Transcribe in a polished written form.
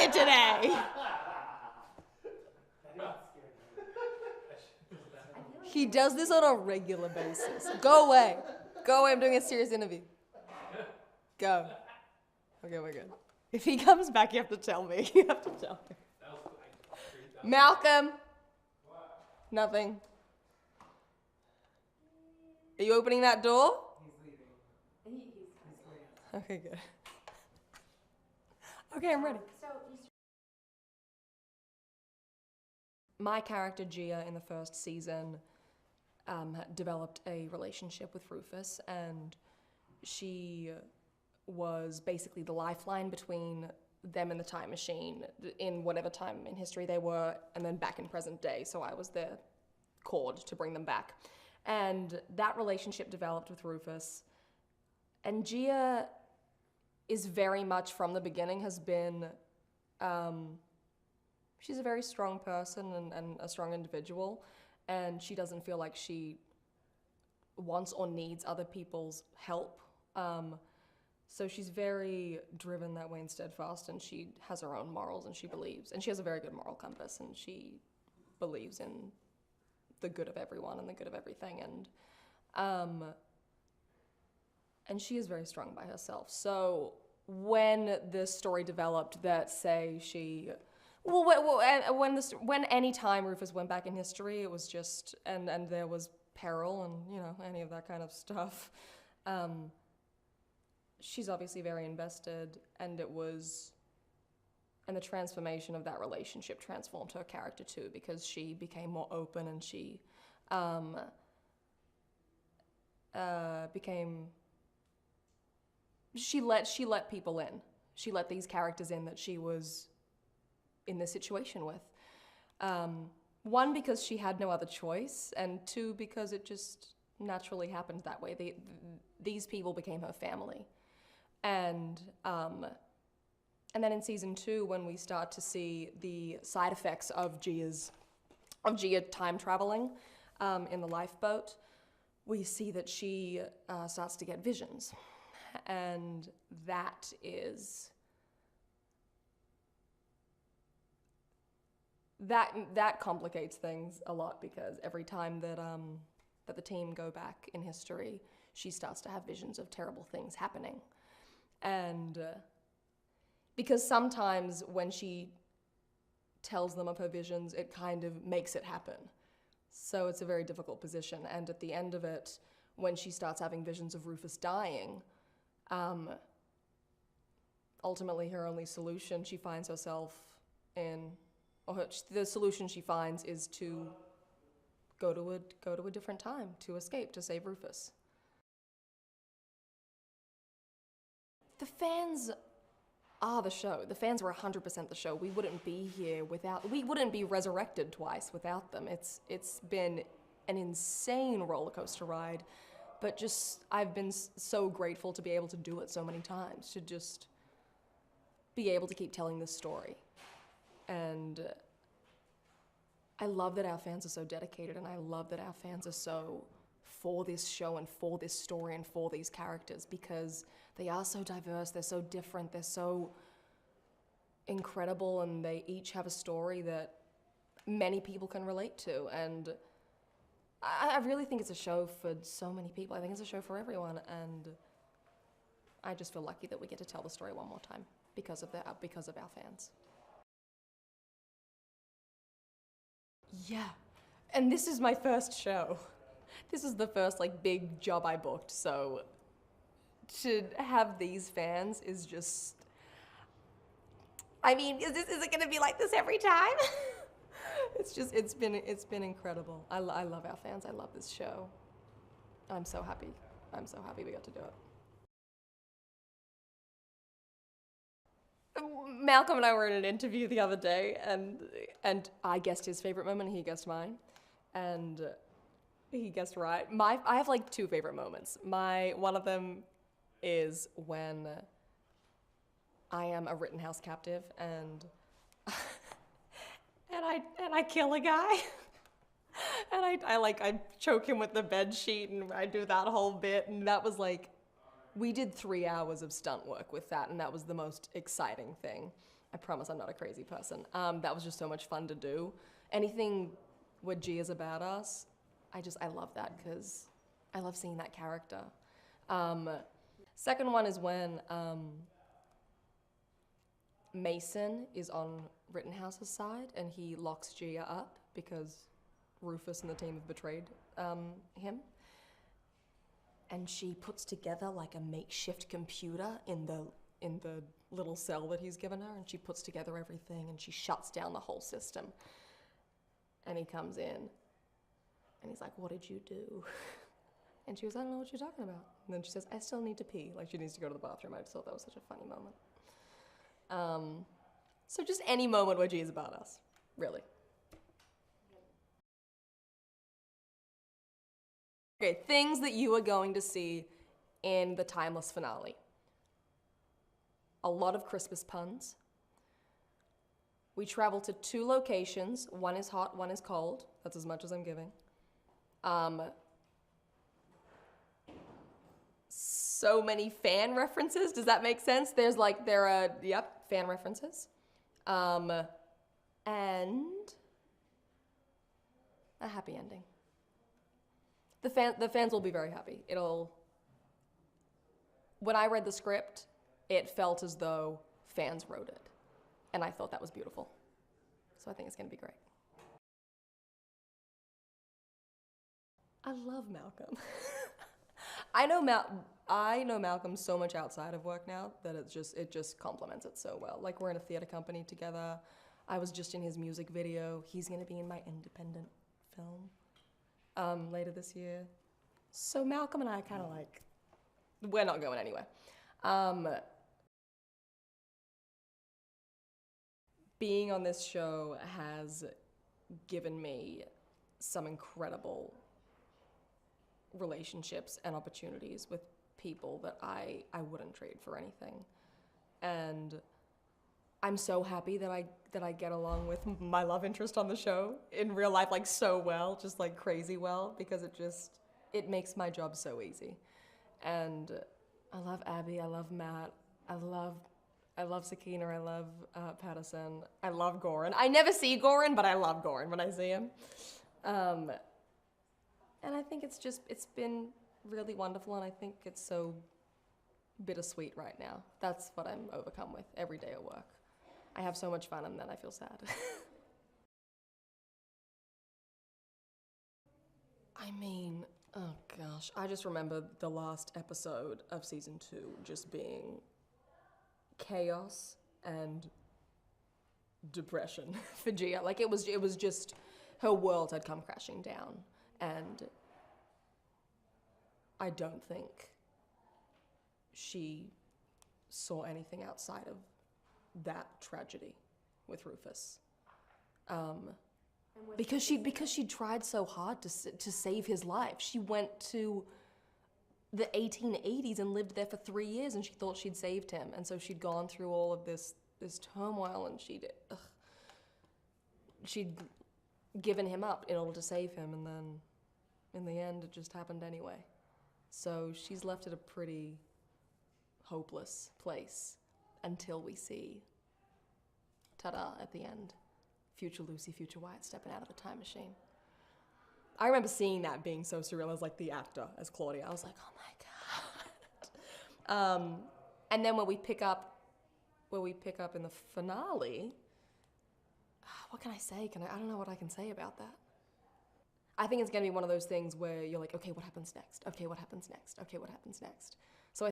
it today. He does this on a regular basis. Go away. Go away, I'm doing a serious interview. Go. Okay, we're good. If he comes back, you have to tell me. You have to tell me. Malcolm. Nothing. Are you opening that door? He's leaving. Okay, good. Okay, I'm ready. My character, Gia, in the first season, developed a relationship with Rufus, and she was basically the lifeline between them and the time machine in whatever time in history they were, and then back in present day, so I was their cord to bring them back. And that relationship developed with Rufus, and Gia is very much, from the beginning, has been, she's a very strong person and a strong individual, and she doesn't feel like she wants or needs other people's help. So she's very driven that way and steadfast, and she has her own morals, and she believes, and she has a very good moral compass, and she believes in the good of everyone and the good of everything, and she is very strong by herself. So when this story developed that, say, she, when any time Rufus went back in history, it was just, and there was peril and, you know, any of that kind of stuff, she's obviously very invested, and the transformation of that relationship transformed her character too, because she became more open, and she let people in. She let these characters in that she was in this situation with. One, because she had no other choice, and two, because it just naturally happened that way. These people became her family. And then in season 2, when we start to see the side effects of Gia time traveling in the lifeboat, we see that she starts to get visions. And that complicates things a lot, because every time that the team go back in history, she starts to have visions of terrible things happening. And because sometimes when she tells them of her visions, it kind of makes it happen. So it's a very difficult position. And at the end of it, when she starts having visions of Rufus dying, ultimately her only solution she finds herself in, the solution she finds is to go to a different time, to escape, to save Rufus. The fans are the show. The fans were 100% the show. We wouldn't be here we wouldn't be resurrected twice without them. It's been an insane roller coaster ride, but just, I've been so grateful to be able to do it so many times, to just be able to keep telling this story. And I love that our fans are so dedicated, and I love that our fans are so for this show and for this story and for these characters, because they are so diverse, they're so different, they're so incredible, and they each have a story that many people can relate to. And I really think it's a show for so many people. I think it's a show for everyone, and I just feel lucky that we get to tell the story one more time because of our fans. Yeah, and this is my first show. This is the first big job I booked, so to have these fans is just, I mean, is it gonna be like this every time? It's been incredible. I love our fans. I love this show. I'm so happy we got to do it. Malcolm and I were in an interview the other day, and I guessed his favorite moment, he guessed mine, and he guessed right. I have 2 favorite moments. One of them is when I am a Rittenhouse captive, and I kill a guy, and I choke him with the bed sheet, and I do that whole bit, and that was we did 3 hours of stunt work with that, and that was the most exciting thing. I promise I'm not a crazy person. That was just so much fun to do. Anything where G is about us, I love that because I love seeing that character. Second one is when Mason is on Rittenhouse's side and he locks Gia up because Rufus and the team have betrayed him. And she puts together like a makeshift computer in the little cell that he's given her, and she puts together everything and she shuts down the whole system. And he comes in and he's like, "What did you do?" And she goes, "I don't know what you're talking about." And then she says, "I still need to pee." Like she needs to go to the bathroom. I just thought that was such a funny moment. So just any moment where G is about us, really. Okay, things that you are going to see in the timeless finale. A lot of Christmas puns. We travel to 2 locations. One is hot, one is cold. That's as much as I'm giving. So many fan references. Does that make sense? There are fan references. And a happy ending. The fans will be very happy. When I read the script, it felt as though fans wrote it. And I thought that was beautiful. So I think it's going to be great. I love Malcolm. I know Malcolm so much outside of work now that it just complements it so well. Like we're in a theater company together. I was just in his music video. He's going to be in my independent film later this year. So Malcolm and I kind of like, we're not going anywhere. Being on this show has given me some incredible relationships and opportunities with people that I wouldn't trade for anything. And I'm so happy that I get along with my love interest on the show in real life like so well, just like crazy well, because it makes my job so easy. And I love Abby, I love Matt, I love Sakina, I love Patterson, I love Goran. I never see Goran, but I love Goran when I see him. And I think it's been really wonderful, and I think it's so bittersweet right now. That's what I'm overcome with every day at work. I have so much fun and then I feel sad. I mean, oh gosh, I just remember the last episode of season 2 just being chaos and depression for Gia. Like it was just, her world had come crashing down, and I don't think she saw anything outside of that tragedy with Rufus. Because she tried so hard to save his life. She went to the 1880s and lived there for 3 years, and she thought she'd saved him. And so she'd gone through all of this turmoil, and she'd given him up in order to save him, and then in the end it just happened anyway. So she's left at a pretty hopeless place until we see, ta-da, at the end, future Lucy, future Wyatt stepping out of the time machine. I remember seeing that being so surreal as like the actor, as Claudia. I was like, oh my God. And then when we pick up in the finale, what can I say? I don't know what I can say about that. I think it's gonna be one of those things where you're like, okay, what happens next? Okay, what happens next? Okay, what happens next?